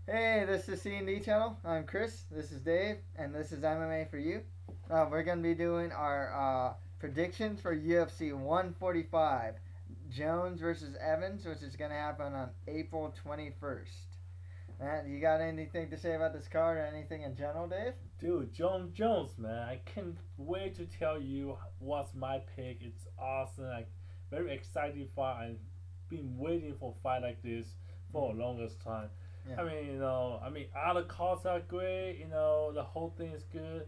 Hey, this is C&D channel. I'm Chris. This is Dave, and this is MMA for you. We're gonna be doing our predictions for UFC 145, Jones versus Evans, which is gonna happen on April 21st. You got anything to say about this card or anything in general, Dave? Dude, Jon Jones, man, I can't wait to tell you what's my pick. It's awesome. Like, very exciting fight. I've been waiting for a fight like this for the longest time. Yeah. All the cards are great. The whole thing is good.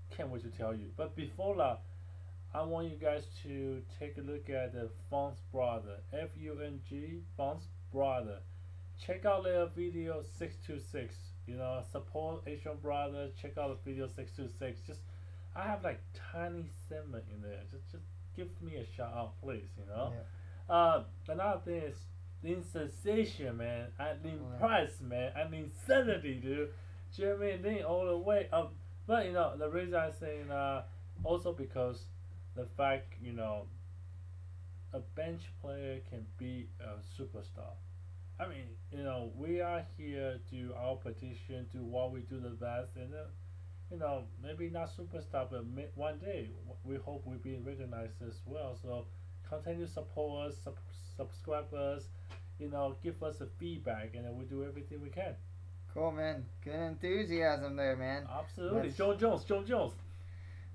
Can't wait to tell you. But before that, I want you guys to take a look at the Fung's brother, Fung, Fung's brother. Check out their video 626. Support Asian brothers. Check out the video 626. Just I have like tiny segment in there. Just give me a shout out, please. Another thing is the sensation, man. And the price, man. And the insanity, dude. Jeremy Lin all the way up. But the reason I say also because the fact a bench player can be a superstar. We are here to our petition, to what we do the best, and maybe not superstar, but one day we hope we're being recognized as well. So continue to support us, subscribe us, give us a feedback, and we do everything we can. Cool, man. Good enthusiasm there, man. Absolutely, Jon Jones.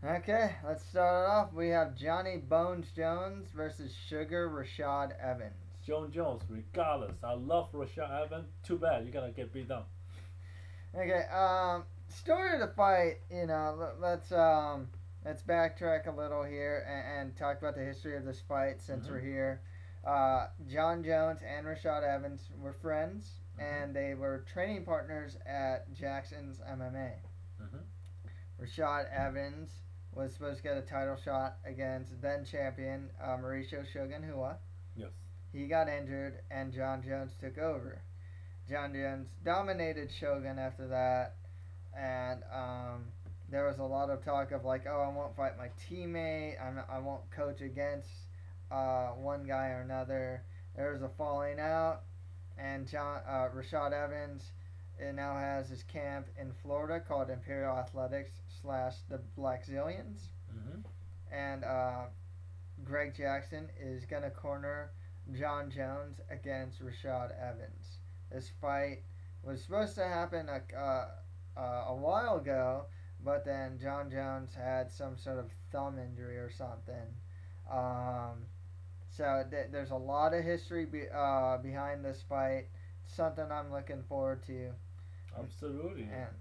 Okay, let's start it off. We have Johnny Bones Jones versus Sugar Rashad Evans. Jon Jones, regardless. I love Rashad Evans. Too bad you're gonna get beat down. Okay, story of the fight. Let's backtrack a little here and talk about the history of this fight since we're here. Jon Jones and Rashad Evans were friends, and they were training partners at Jackson's MMA. Rashad Evans was supposed to get a title shot against then champion Mauricio Shogun Hua. Yes. He got injured, and Jon Jones took over. Jon Jones dominated Shogun after that, and there was a lot of talk of like, oh, I won't fight my teammate, I won't coach against one guy or another. There was a falling out, and Rashad Evans now has his camp in Florida called Imperial Athletics / the Black Zillions, and Greg Jackson is gonna corner Jon Jones against Rashad Evans. This fight was supposed to happen a while ago, but then Jon Jones had some sort of thumb injury or something. There's a lot of history behind this fight. Something I'm looking forward to. Absolutely. And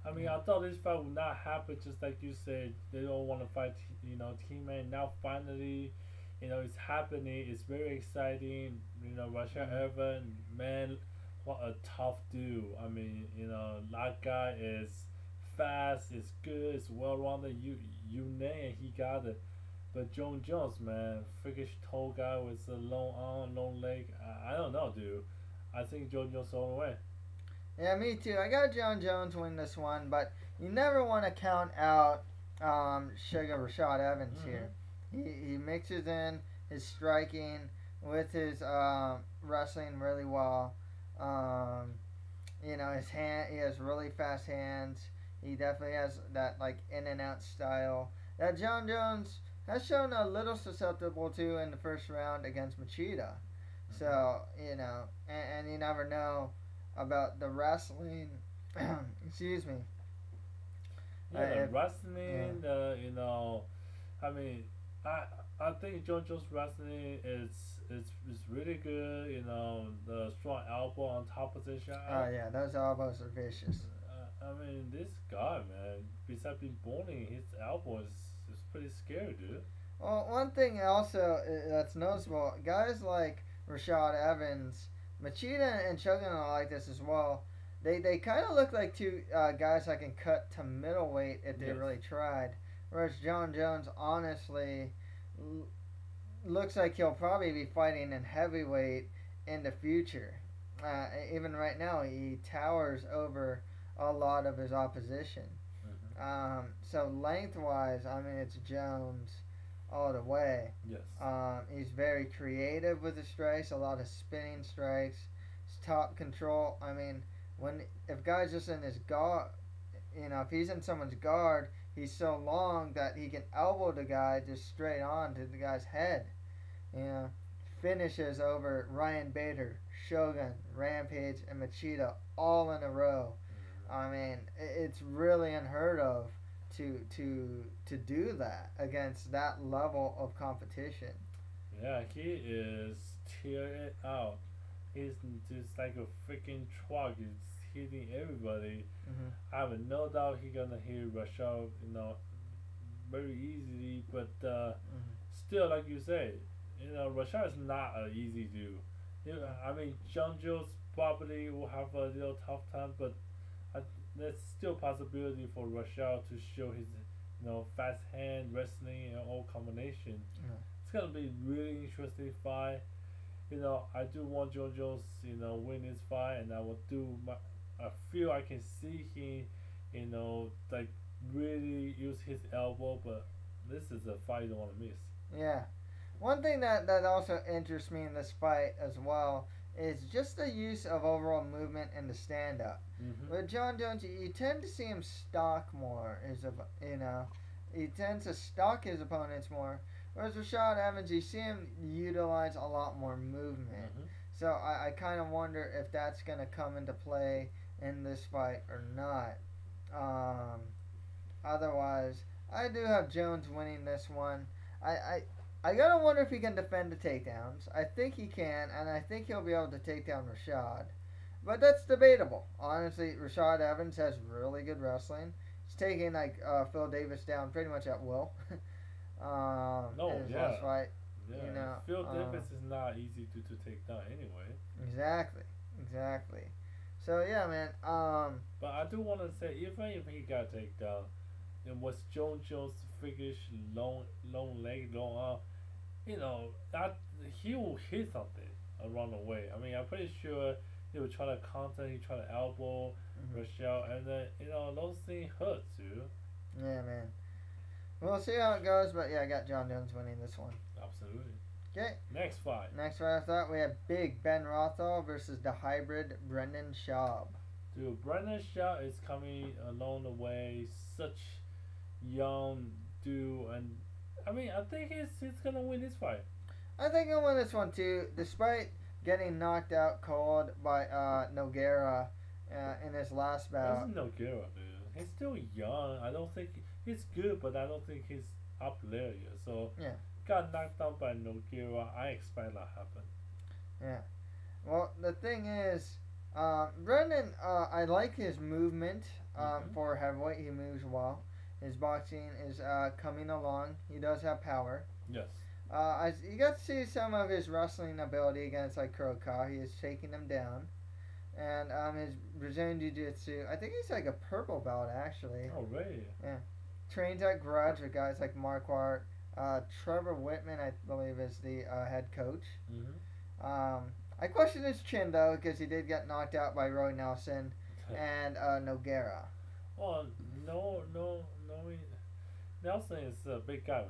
I thought this fight would not happen, just like you said. They don't want to fight, teammate. Now finally, it's happening. It's very exciting. Rashad Evans, man, what a tough dude. That guy is fast, is good, is well rounded. You name it, he got it. But Jon Jones, man, freakish tall guy with a long arm, long leg. I don't know, dude. I think Jon Jones all the way. Yeah, me too. I got Jon Jones win this one, but you never want to count out Sugar Rashad Evans here. He mixes in his striking with his wrestling really well. His hand. He has really fast hands. He definitely has that like in and out style that Jon Jones has shown a little susceptible to in the first round against Machida. So and you never know about the wrestling. Excuse me. Yeah, wrestling. I think Jon Jones wrestling is really good. The strong elbow on top position. Oh yeah, those elbows are vicious. This guy, man, besides being bowling, his elbow is pretty scary, dude. Well, one thing also that's noticeable, guys like Rashad Evans, Machida and Shogun are like this as well. They kind of look like two guys that can cut to middleweight if they really tried. Whereas Jon Jones, honestly, looks like he'll probably be fighting in heavyweight in the future. Even right now, he towers over a lot of his opposition. So lengthwise, it's Jones all the way. Yes. He's very creative with his strikes, a lot of spinning strikes. top control. I mean, if guy's just in his guard, if he's in someone's guard, he's so long that he can elbow the guy just straight on to the guy's head. Finishes over Ryan Bader, Shogun, Rampage, and Machida all in a row. I mean, it's really unheard of to do that against that level of competition. Yeah, he is tearing it out. He's just like a freaking truck. He's hitting everybody. I have no doubt he's gonna hit Rashad, very easily. But still, like you say, Rashad is not an easy dude. I mean, Jon Jones probably will have a little tough time, but there's still possibility for Rashad to show his, fast hand wrestling and all combination. It's gonna be really interesting fight. I do want Jon Jones, win this fight, and I feel I can see him, like really use his elbow, but this is a fight you don't want to miss. Yeah. One thing that also interests me in this fight as well is just the use of overall movement and the stand-up. With Jon Jones, you tend to see him stalk more. He tends to stalk his opponents more. Whereas Rashad Evans, you see him utilize a lot more movement. So I kind of wonder if that's going to come into play in this fight or not. Otherwise, I do have Jones winning this one. I gotta wonder if he can defend the takedowns. I think he can, and I think he'll be able to take down Rashad. But that's debatable. Honestly, Rashad Evans has really good wrestling. He's taking Phil Davis down pretty much at will. In his last fight. Yeah. Phil Davis is not easy to take down anyway. Exactly. So yeah, man. But I do want to say, even if he got taken down, then was Jon Jones' freakish long leg, long arm? That he will hit something along the way. I mean, I'm pretty sure he would try to counter, he try to elbow Rashad, and then those things hurt too. Yeah, man. We'll see how it goes, but yeah, I got Jon Jones winning this one. Absolutely. Okay. Next fight after that, we have big Ben Rothwell versus the hybrid Brendan Schaub. Dude, Brendan Schaub is coming along the way. Such young dude, and I mean, I think he's gonna win this fight. I think he'll win this one too, despite getting knocked out cold by Nogueira in his last bout. That's Nogueira, dude. He's still young. I don't think he's good, but I don't think he's up there yet. So yeah, got knocked out by Nogueira. I expect that happen. Yeah. Well, the thing is, Brendan, I like his movement. For heavyweight, he moves well. His boxing is coming along. He does have power. Yes. You got to see some of his wrestling ability against Kroka. He is taking him down. And his Brazilian Jiu-Jitsu, I think he's like a purple belt actually. Oh, really? Yeah. Trains at Grudge with guys like Marquardt. Trevor Whitman, I believe, is the head coach. I question his chin though, because he did get knocked out by Roy Nelson and Nogueira. Oh, no. Nelson is a big guy,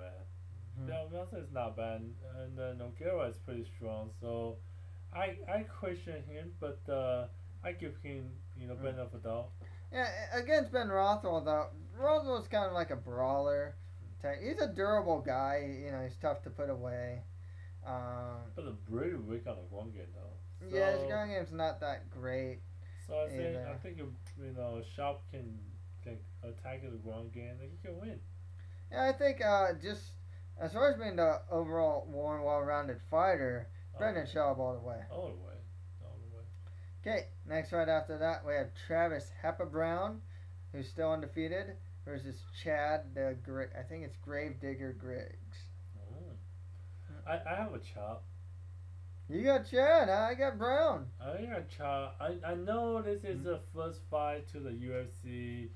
man. Nelson is not bad, and Nogueira is pretty strong. So, I question him, but I give him benefit of the doubt. Yeah, against Ben Rothwell though, Rothwell's kind of like a brawler type. He's a durable guy. He's tough to put away. But a pretty weak on the ground game though. So, yeah, his ground game's not that great. So I think Schaub can attack the ground game, and he can win. Yeah, I think just as far as being the overall warm, well-rounded fighter, Brendan Schaub all the way. All the way. Okay, next fight after that, we have Travis Heppa Brown, who's still undefeated, versus Chad, I think it's Gravedigger Griggs. Oh. I have a Chad. You got Chad, I got Brown. I got Chad. I know this is the first fight to the UFC.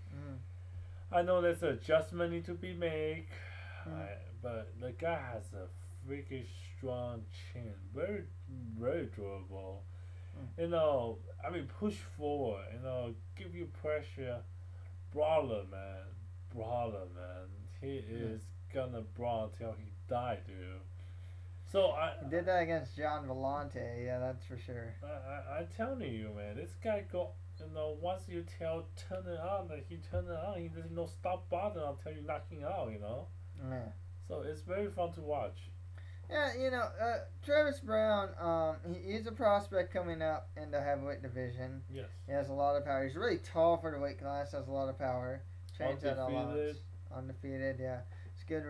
I know there's an adjustment need to be made, but the guy has a freaking strong chin. Very, very durable. I mean, push forward, give you pressure. Brawler, man. He is gonna brawl till he die, dude. So He did that against John Vellante. Yeah, that's for sure. I'm telling you, man, this guy go. Once you turn it on, like he turn it on. He doesn't no stop button until you knocking out. Yeah. So it's very fun to watch. Yeah, Travis Brown, he's a prospect coming up in the heavyweight division. Yes. He has a lot of power. He's really tall for the weight class, has a lot of power. Trains at a lot. Undefeated, yeah. It's good.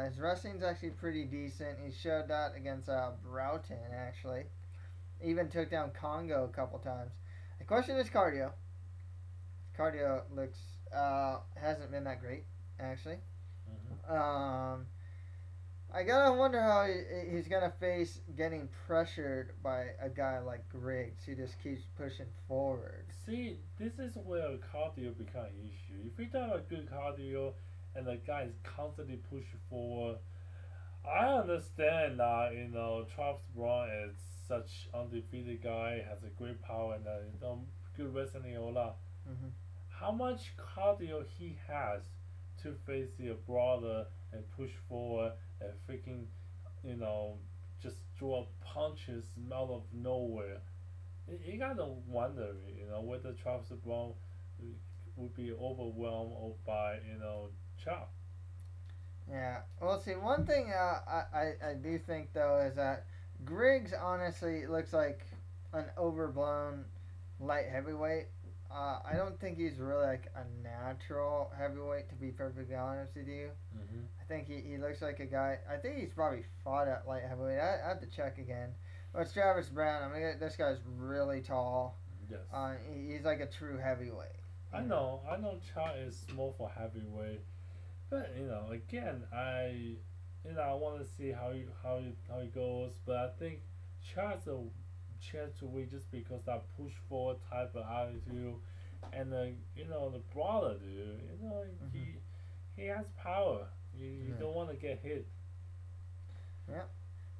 His wrestling's actually pretty decent. He showed that against Broughton, actually. Even took down Congo a couple times. The question is cardio. Cardio looks, hasn't been that great, actually. Mm-hmm. I gotta wonder how he's gonna face getting pressured by a guy like Griggs who just keeps pushing forward. See, this is where cardio becomes an issue. If you don't have a good cardio and the guy is constantly pushing forward, I understand that Travis Brown is such undefeated guy, has a great power and good wrestling all that. Mm-hmm. How much cardio he has to face the brother and push forward and freaking, just draw punches out of nowhere. You gotta wonder, whether Travis Brown would be overwhelmed by, Chop. Yeah. Well, see, one thing I do think though is that Griggs honestly looks like an overblown light heavyweight. I don't think he's really like a natural heavyweight, to be perfectly honest with you. Mm-hmm. I think he looks like a guy. I think he's probably fought at light heavyweight. I have to check again. But it's Travis Brown. I mean, this guy's really tall. Yes. He's like a true heavyweight. I know Chop is small for heavyweight, but again, I want to see how it goes. But I think Chop's a chance to win just because that push forward type of attitude, and the brother dude, Mm-hmm. he has power. You don't want to get hit. Yeah.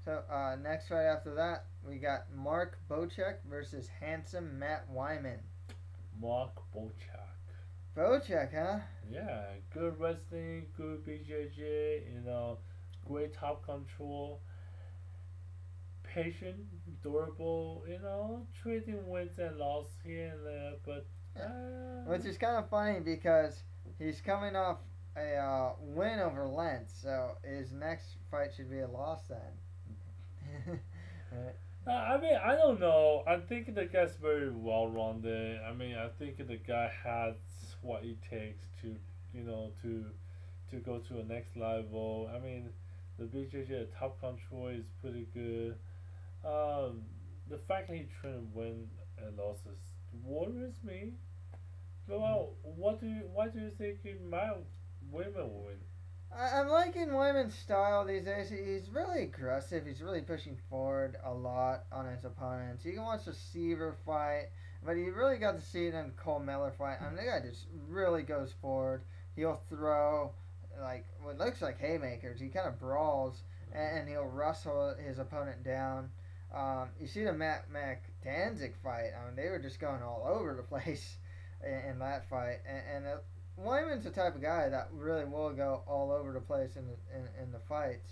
So next fight after that, we got Mark Bocek versus handsome Matt Wiman. Mark Bochek. Bocek, huh? Yeah, good wrestling, good BJJ, great top control, patient, durable, trading wins and losses here and there, but which is kind of funny because he's coming off a win over Lentz, so his next fight should be a loss then. Right. I mean, I don't know. I think the guy's very well rounded. I mean, I think the guy has what it takes to, to go to a next level. I mean, the BJJ top control is pretty good. The fact that he trying to win and losses worries me. Well, why do you think he might Wiman will win? I'm liking Wyman's style these days. He's really aggressive. He's really pushing forward a lot on his opponents. You can watch the Seaver fight, but you really got to see it in the Cole Miller fight. I mean, the guy just really goes forward. He'll throw like what looks like haymakers. He kind of brawls, and he'll wrestle his opponent down. You see the Matt Danzig fight. I mean, they were just going all over the place in that fight, and Wyman's the type of guy that really will go all over the place in the fights.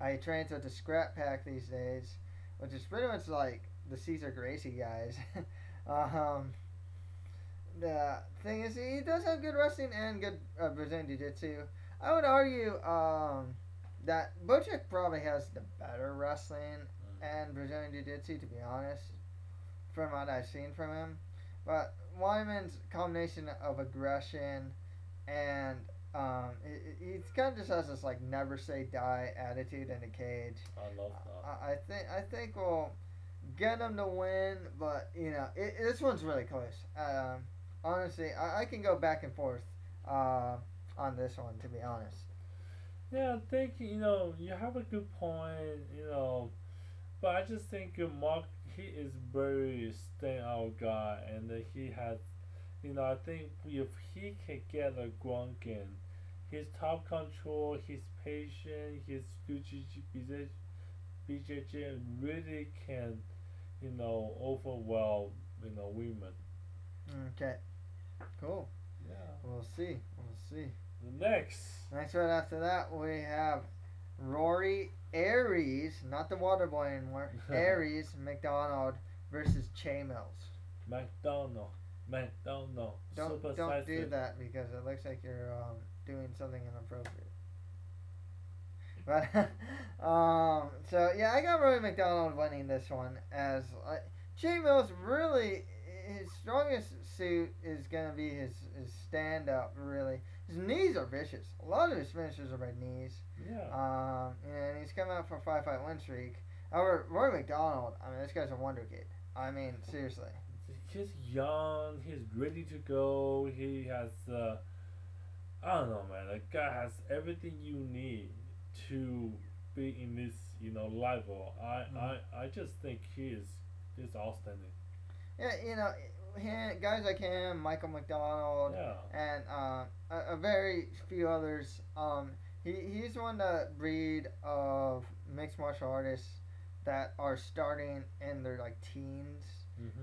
He trains with the Scrap Pack these days, which is pretty much like the Cesar Gracie guys. The thing is, he does have good wrestling and good Brazilian Jiu-Jitsu. I would argue that Bochek probably has the better wrestling and Brazilian Jiu-Jitsu, to be honest, from what I've seen from him. But Wyman's combination of aggression and he kind of just has this like never say die attitude in the cage. I love that. I think we'll get him to win, but this one's really close. Honestly, I can go back and forth on this one, to be honest. Yeah, I think you have a good point. But I just think Mark, he is very standout guy, and he has, I think if he can get a ground game, his top control, his patience, his good BJJ really can, overwhelm, women. Okay. Cool. Yeah. We'll see. The next right after that, we have Rory Aries, not the water boy anymore. Aries McDonald versus Che Mills. McDonald. Don't Super don't do size that because it looks like you're doing something inappropriate. But so yeah, I got Rory McDonald winning this one as Che Mills really his strongest suit is gonna be his stand up really. His knees are vicious. A lot of his finishes are by knees. Yeah. And he's coming out for a 5-fight win streak. However, Rory McDonald, I mean, this guy's a wonder kid. I mean, seriously. He's young. He's ready to go. He has. I don't know, man. That guy has everything you need to be in this, level. I just think he is outstanding. Yeah, guys like him, Michael McDonald, Yeah. and a very few others. He's one the breed of mixed martial artists that are starting in their like teens,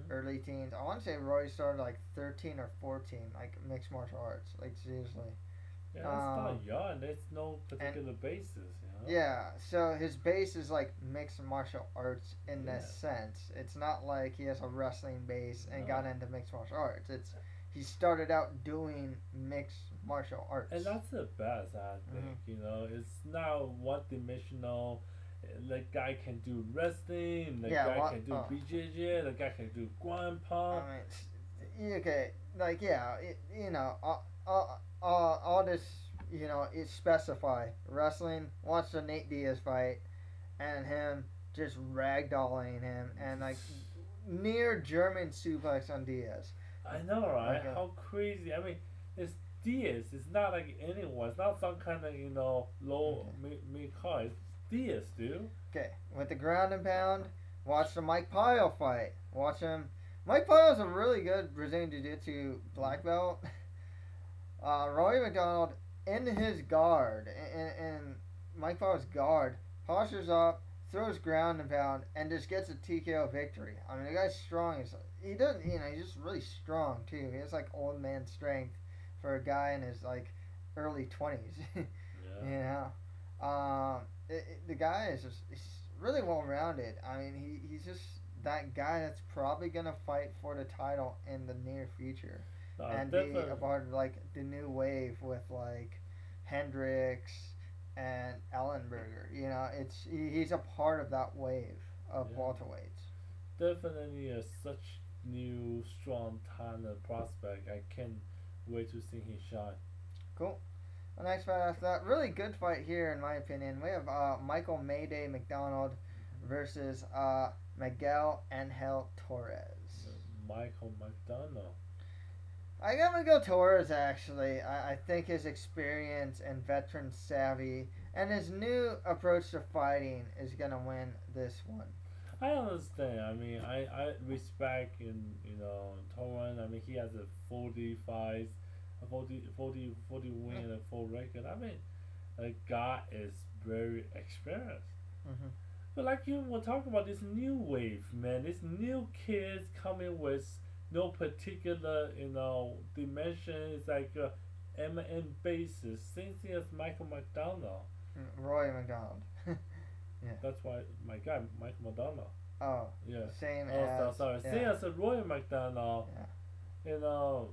early teens. I want to say Roy started like 13 or 14, like mixed martial arts. Like seriously. Yeah, it's not young. There's no particular basis, Yeah, so his base is like mixed martial arts in Yeah. this sense. It's not like he has a wrestling base and got into mixed martial arts. It's he started out doing mixed martial arts. And that's the best, I think. It's not one dimensional. The guy can do wrestling. The guy can do BJJ. The guy can do ground I pound. mean, okay, like yeah, all this, it specify wrestling. Watch the Nate Diaz fight, and him just ragdolling him and like near German suplex on Diaz. I know, right? Okay. How crazy! I mean, it's Diaz. It's not like anyone. It's not some kind of low mid card. It's Diaz, dude. Okay, with the ground and pound, watch the Mike Pyle fight. Watch him. Mike Pyle's a really good Brazilian Jiu-Jitsu black belt. Rory McDonald in his guard, and Mike Pyle's guard, postures up, throws ground and pound, and just gets a TKO victory. I mean, the guy's strong. He doesn't, he's just really strong too. He has like old man strength for a guy in his like early 20s. Yeah. The guy is just he's really well rounded. I mean, he's just that guy that's probably gonna fight for the title in the near future. And be a part of like the new wave with like Hendricks and Ellenberger. He's a part of that wave of welterweights. Definitely such new strong talent prospect. I can't wait to see him shine. Cool. The next fight after that, really good fight here in my opinion. We have Michael Mayday McDonald versus Miguel Angel Torres. Michael McDonald. I got Miguel Torres actually. I think his experience and veteran savvy and his new approach to fighting is gonna win this one. I understand. I mean, I respect Torres. I mean, he has a 40 fights, a 40 win and a full record. I mean, the guy is very experienced. But like you were talking about this new wave, man, these new kids coming with no particular, dimension. It's like a M&M basis. Same thing as Michael McDonald. Roy McDonald. Yeah. That's why my guy, Michael McDonald. Oh. Yeah. Same as. Sorry. Yeah. Same as Roy McDonald. Yeah.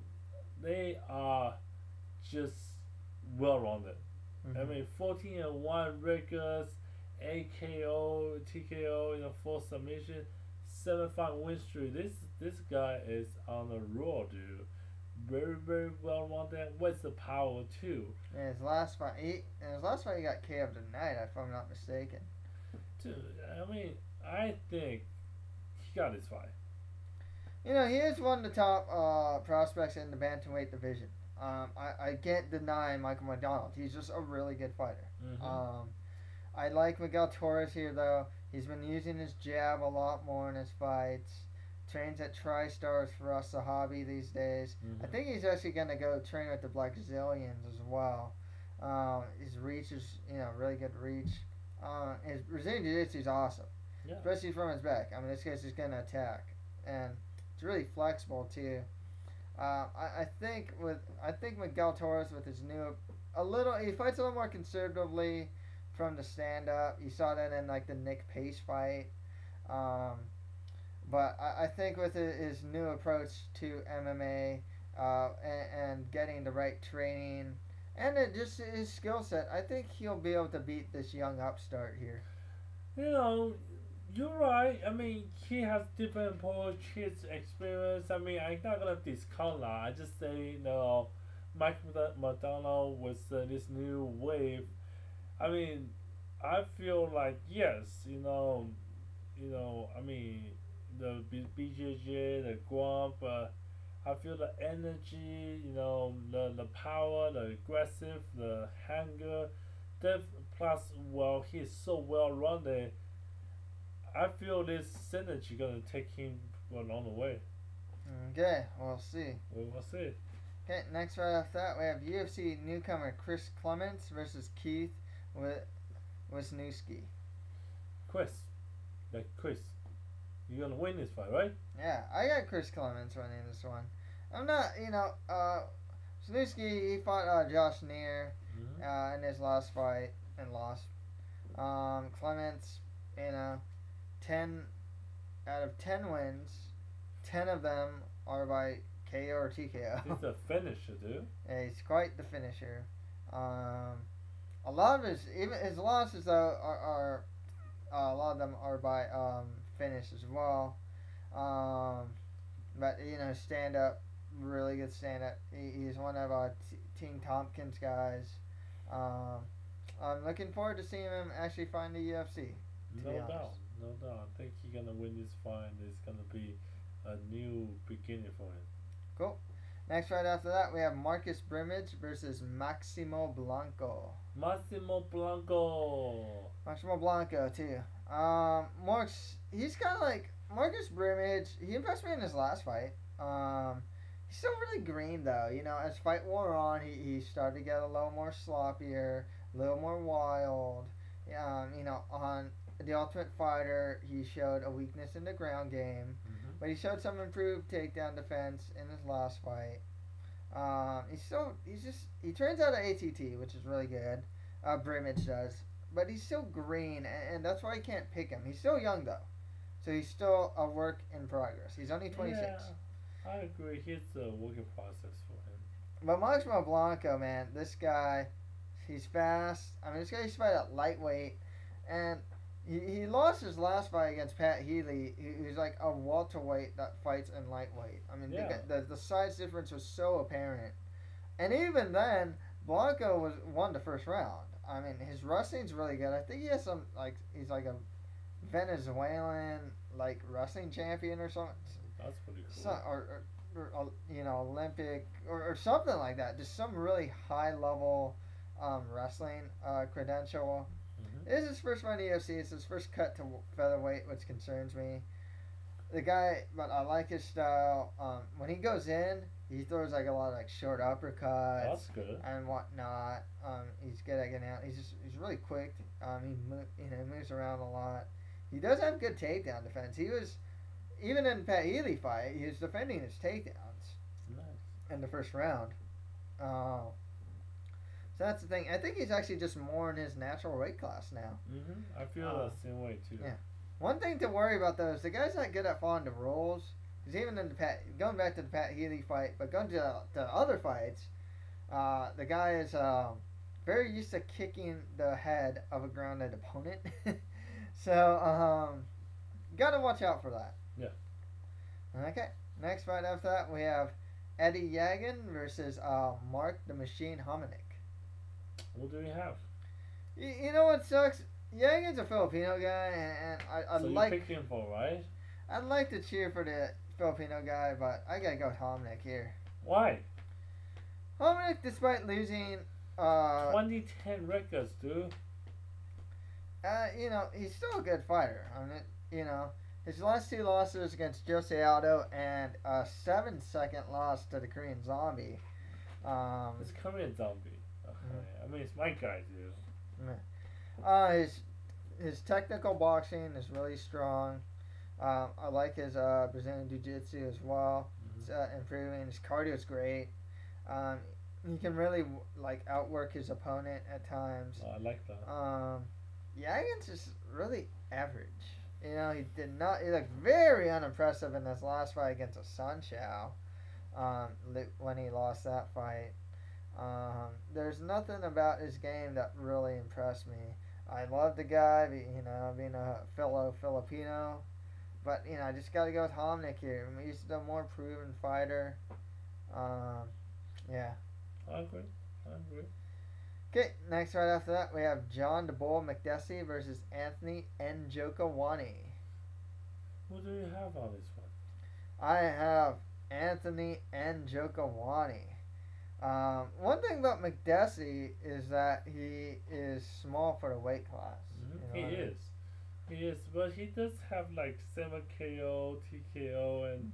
They are just well rounded. I mean, 14-1 records, AKO, TKO, 4 submission, 7-5 win streak. This guy is on a roll, dude. Very, very well rounded. What's the power too? In his last fight, he got KO'd tonight, if I'm not mistaken. Dude, I mean, I think he got his fight. He is one of the top prospects in the bantamweight division. I can't deny Michael McDonald. He's just a really good fighter. I like Miguel Torres here, though. He's been using his jab a lot more in his fights. Trains at TriStars for us, a hobby these days. I think he's actually going to go train with the Blackzilians as well. His reach is, really good reach. His Brazilian Jiu-Jitsu is awesome, especially from his back. I mean, this guy's just going to attack, and it's really flexible too. I think Miguel Torres with his new, he fights a little more conservatively, from the stand up. You saw that in like the Nick Pace fight. But I think with his new approach to MMA and getting the right training and just his skill set, I think he'll be able to beat this young upstart here. You know, you're right. I mean, he has different approach, his experience. I mean, I'm not gonna discount that. I just say, McDonald with this new wave. I mean, I feel like yes, I mean, the BJJ, the Guam, but I feel the energy, the power, the aggressive, the hunger, plus, well, he's so well rounded. I feel this synergy gonna take him along the way. Okay, we'll see. We'll see. Okay, next right after that we have UFC newcomer Chris Clements versus Keith Wisniewski. Chris, you're gonna win this fight, right? Yeah, I got Chris Clements winning this one. I'm not, Wisniewski, he fought Josh Neer in his last fight and lost. Clements, 10 out of 10 wins, 10 of them are by KO or TKO. He's a finisher, dude. Yeah, he's quite the finisher. A lot of his losses though are a lot of them are by finish as well. But stand up, really good stand up. He's one of Team Tompkins guys. I'm looking forward to seeing him actually find the UFC. No doubt. I think he's gonna win this fight. It's gonna be a new beginning for him. Cool. Next fight after that, we have Marcus Brimage versus Maximo Blanco. Maximo Blanco too. He's kind of like Marcus Brimage. He impressed me in his last fight. He's still really green though. As fight wore on, he started to get a little more sloppier, a little more wild. On The Ultimate Fighter, he showed a weakness in the ground game, but he showed some improved takedown defense in his last fight. He trains out of ATT, which is really good. Brimage does, but he's still green, and that's why I can't pick him. He's still young though, so he's still a work in progress. He's only 26. Yeah, I agree. He's a working process for him. But Maximo Blanco, man, this guy, he's fast. I mean, this guy used to fight at lightweight, and he lost his last fight against Pat Healy, who's like a welterweight that fights in lightweight. I mean, the size difference was so apparent. And even then, Blanco won the first round. I mean, his wrestling's really good. I think he has he's like a Venezuelan, wrestling champion or something. That's pretty cool. Or Olympic, or something like that. Just some really high level wrestling credential. This is his first fight in the UFC. It's his first cut to featherweight, which concerns me. But I like his style. When he goes in, he throws a lot of short uppercuts. That's good. And whatnot. He's good at getting out. He's really quick. He moves around a lot. He does have good takedown defense. He was, even in Pat Healy fight, he was defending his takedowns. Nice. In the first round. So that's the thing. I think he's actually just more in his natural weight class now. I feel the same way too. Yeah. One thing to worry about though is the guy's not good at following the rules. Because even in going back to the Pat Healy fight, but going to other fights, the guy is very used to kicking the head of a grounded opponent. So gotta watch out for that. Yeah. Okay. Next fight after that we have Eddie Yagin versus Mark the Machine Hominick. What do we have? You know what sucks? Yagin's a Filipino guy, and I so like. You picked him for, right? I'd like to cheer for the Filipino guy, but I gotta go with Hominick here. Why? Hominick, despite losing 2010 records, dude. He's still a good fighter. I mean, his last two losses against Jose Aldo and a 7-second loss to the Korean Zombie. It's Korean Zombie. I mean, it's my guy, dude. His technical boxing is really strong. I like his Brazilian Jiu-Jitsu as well. It's improving. His cardio is great. he can really like outwork his opponent at times. Oh, I like that. Yagin's just really average. You know, he did not. He looked very unimpressive in this last fight against a Sun Shao. When he lost that fight, there's nothing about his game that really impressed me. I love the guy, you know, being a fellow Filipino, but you know, I just got to go with Hominick here. I mean, he's the more proven fighter. Yeah. I agree. Okay, next right after that we have John the Bull McDessie versus Anthony Njokawani. Who do you have on this one? I have Anthony Njokawani. One thing about McDessie is that he is small for the weight class. Mm-hmm. He is, but he does have like 7 KO, TKO, and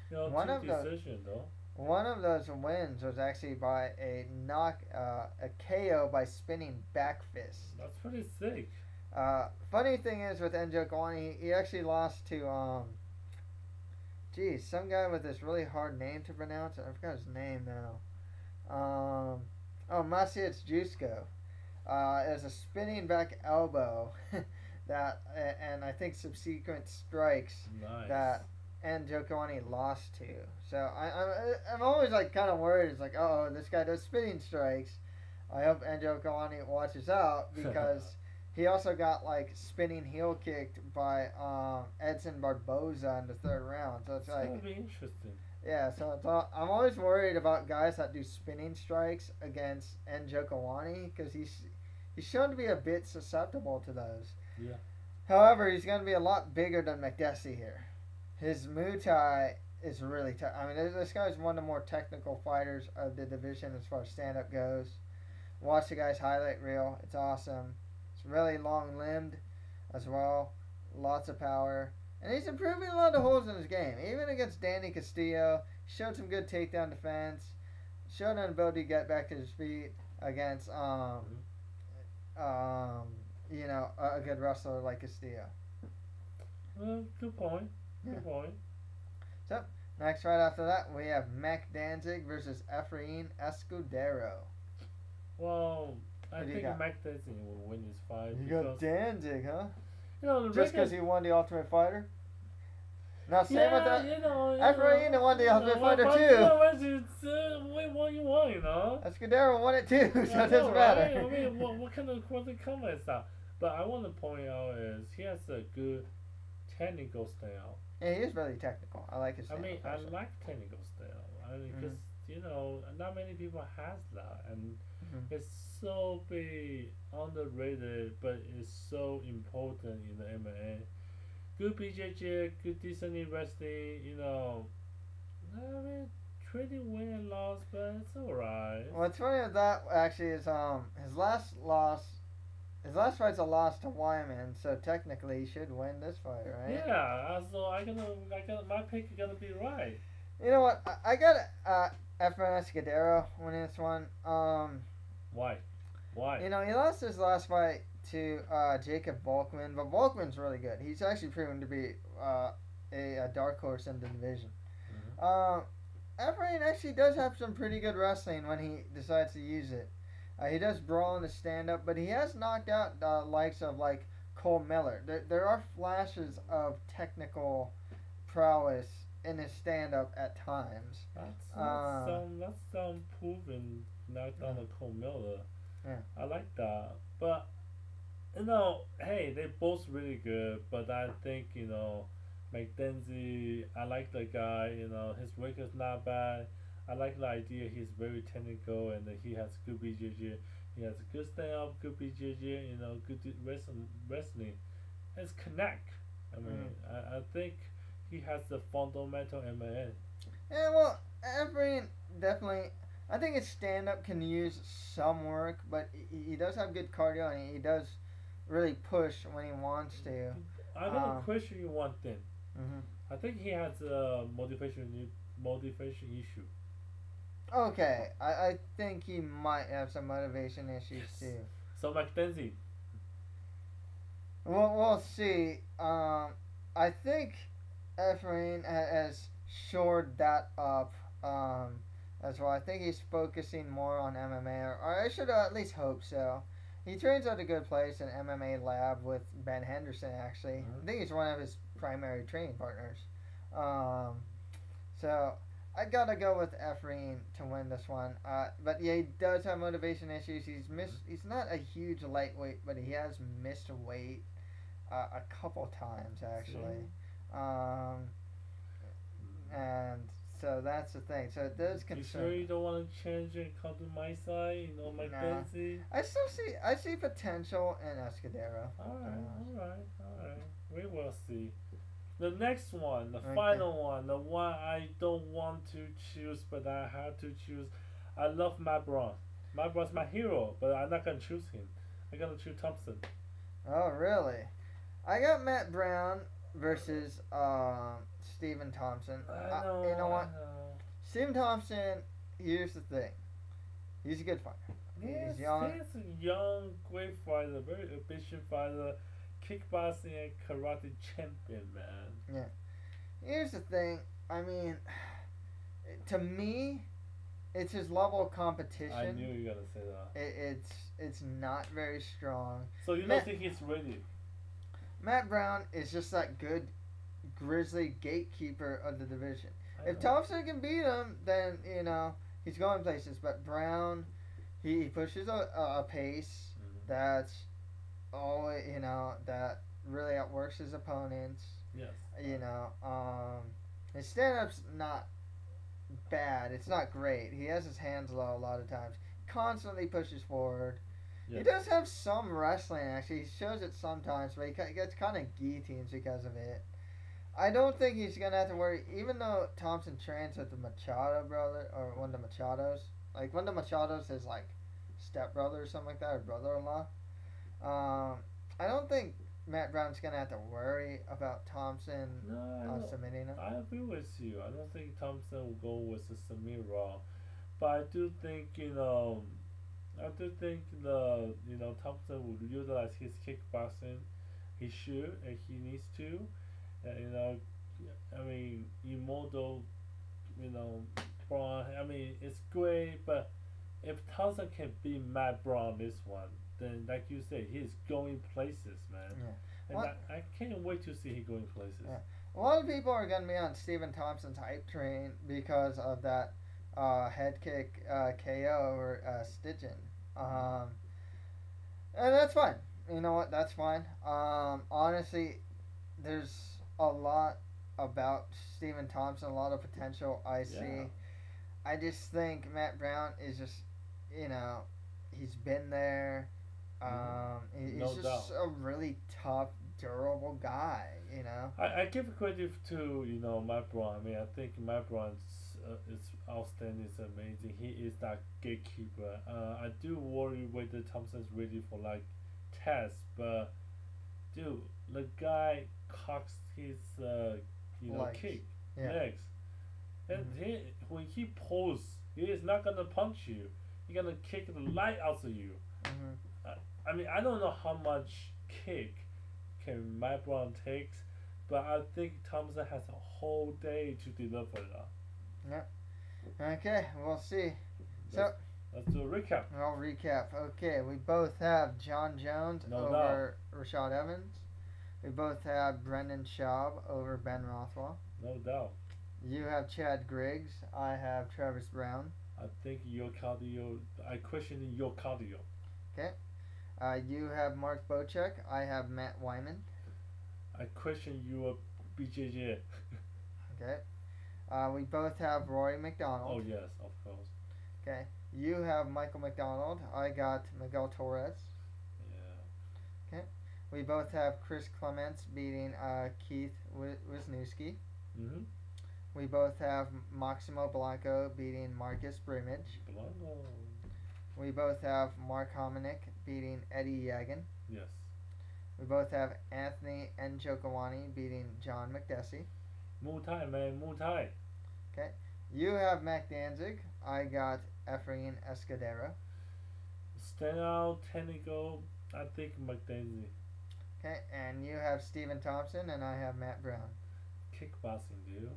you know, one 2 of decision though. One of those wins was actually by a KO by spinning back fist. That's pretty sick. Funny thing is with Njokawani, he actually lost to some guy with this really hard name to pronounce. I forgot his name now. Maciej Jusko. It was a spinning back elbow that, and I think subsequent strikes that Njokawani lost to. So I'm always like kind of worried. It's like, oh, this guy does spinning strikes. I hope Njokawani watches out because he also got like spinning heel kicked by Edson Barboza in the 3rd round. So it's like, gonna be interesting. Yeah, so I'm always worried about guys that do spinning strikes against Njokawani because he's shown to be a bit susceptible to those. Yeah. However, he's going to be a lot bigger than McDessie here. His Muay Thai is really tough. I mean, this guy's one of the more technical fighters of the division as far as stand-up goes. Watch the guy's highlight reel. It's awesome. It's really long-limbed as well. Lots of power. And he's improving a lot of holes in his game. Even against Danny Castillo, he showed some good takedown defense. Showed an ability to get back to his feet against, you know, a good wrestler like Castillo. Well, good point. Good point. So, next right after that, we have Mac Danzig versus Efrain Escudero. Well, I think Mac Danzig will win this fight. You got Danzig, huh? You know, just because he won the Ultimate Fighter? Now, same with that. You know, Efrain won the Ultimate Fighter too. You won, you know. Escudero won it too, so it doesn't matter. Right? I mean, what kind of comment is that? But I want to point out is he has a good technical style. Yeah, he is really technical. I like his style. I mean, I like technical style. I mean, because, you know, not many people has that. And it's so big, underrated, but it's so important in the MMA. Good BJJ, good decently wrestling, you know. I mean, pretty win and loss, but it's alright. What's funny with that actually is his last fight's a loss to Wiman, so technically he should win this fight, right? Yeah, so my pick is gonna be right. You know what? I got Efrain Escudero winning this one. Why? You know, he lost his last fight to Jacob Volkman, but Volkman's really good. He's actually proven to be a dark horse in the division. Efrain actually does have some pretty good wrestling when he decides to use it. He does brawl in the stand-up, but he has knocked out the likes of like Cole Miller. There are flashes of technical prowess in his stand-up at times. That's some proven knocked down the Cole Miller. Yeah. I like that, but you know, hey, they're both really good. But I think, you know, McDenzie, I like the guy. You know, his record's not bad. I like the idea. He's very technical and he has good BJJ. He has good stand-up, good BJJ. You know, good wrestling. It's connect. I mean, I think he has the fundamental MMA. Yeah, well, Efrain definitely. I think his stand-up can use some work, but he does have good cardio and he does really push when he wants to. I'm gonna question you one thing. I think he has a motivation issue. Okay, I think he might have some motivation issues too. So McDenzie. We'll see. I think Efrain has shored that up as well. I think he's focusing more on MMA, or I should at least hope so. He trains at a good place, an MMA lab with Ben Henderson, actually. I think he's one of his primary training partners. So I gotta go with Ephraim to win this one. But yeah, he does have motivation issues. He's not a huge lightweight, but he has missed weight a couple times actually. And so that's the thing. So it does concern. You sure you don't want to change and come to my side? You know, my fancy. I see potential in Escudero. All right. We will see. The next one, the final one, the one I don't want to choose, but I have to choose. I love Matt Brown. Matt Brown's my hero, but I'm not gonna choose him. I'm gonna choose Thompson. Oh really? I got Matt Brown versus Stephen Thompson. I know. You know what? Stephen Thompson. Here's the thing. He's a good fighter. He's young. He's a young, great fighter, very ambitious fighter, kickboxing and karate champion, man. Yeah. Here's the thing. I mean, to me, it's his level of competition. I knew you were gonna say that. It's not very strong. So you don't think he's ready? Matt Brown is just that good grizzly gatekeeper of the division. If Thompson can beat him, then he's going places. But Brown, he pushes a pace that's always that really outworks his opponents. Yes. His stand-up's not bad. It's not great. He has his hands low a lot of times. Constantly pushes forward. Yes. He does have some wrestling, actually. He shows it sometimes, but he gets kind of guillotines because of it. I don't think he's going to have to worry, even though Thompson trains with the Machado brother, or one of the Machados. Like, one of the Machados is, like, stepbrother or something like that, or brother-in-law. I don't think Matt Brown's going to have to worry about Thompson submitting him. I agree with you. I don't think Thompson will go with the submit route. But I do think, Thompson will utilize his kickboxing. He should and he needs to. Immortal, Braun. It's great, but if Thompson can beat Matt Braun this one, then like you say, he's going places, man. Yeah. And I can't wait to see him going places. Yeah. A lot of people are gonna be on Stephen Thompson's hype train because of that head kick KO over Stitchin. And that's fine. You know what? That's fine. Honestly, there's a lot about Stephen Thompson, a lot of potential I see. I just think Matt Brown is just, he's been there. He's just a really tough, durable guy, I give credit to, Matt Brown. I think Matt Brown is outstanding. It's amazing. He is that gatekeeper. I do worry whether Thompson's ready for, tests, but, dude, the guy cocks his, legs. And when he pulls, he is not going to punch you. He's going to kick the light out of you. I don't know how much kick can Matt Brown takes, but I think Thompson has a whole day to deliver that. Yeah. Okay, we'll see. Let's do a recap. I'll recap. Okay, we both have Jon Jones over Rashad Evans. We both have Brendan Schaub over Ben Rothwell. No doubt. You have Chad Griggs. I have Travis Brown. I think your cardio. I question your cardio. Okay. You have Mark Bochek. I have Matt Wiman. I question your BJJ. Okay. We both have Rory McDonald. Oh yes, of course. Okay. You have Michael McDonald. I got Miguel Torres. Yeah. Okay. We both have Chris Clements beating Keith Wisniewski. We both have Maximo Blanco beating Marcus Brimage. Blanco. We both have Mark Hominick beating Eddie Yagin. Yes. We both have Anthony Njokwani beating John McDessie. Muay Thai, man. Muay Thai. Okay. You have Mac Danzig. I got Ephraim Escudero. Stand out, technical, I think McDenzie. Okay, and you have Stephen Thompson, and I have Matt Brown. Kickboxing, dude.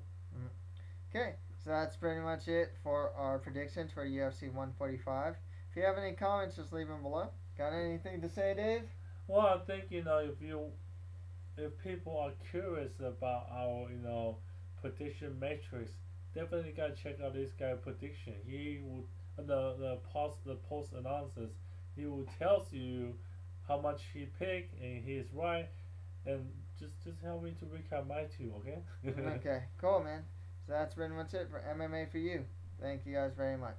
Okay, So that's pretty much it for our predictions for UFC 145. If you have any comments, just leave them below. Got anything to say, Dave? Well, I think if people are curious about our prediction matrix, definitely gotta check out this guy prediction. He would the post announcers. He will tells you how much he picked and he is right, and just help me to recap my two, okay? Okay, cool, man. So that's pretty much it for MMA for you. Thank you guys very much.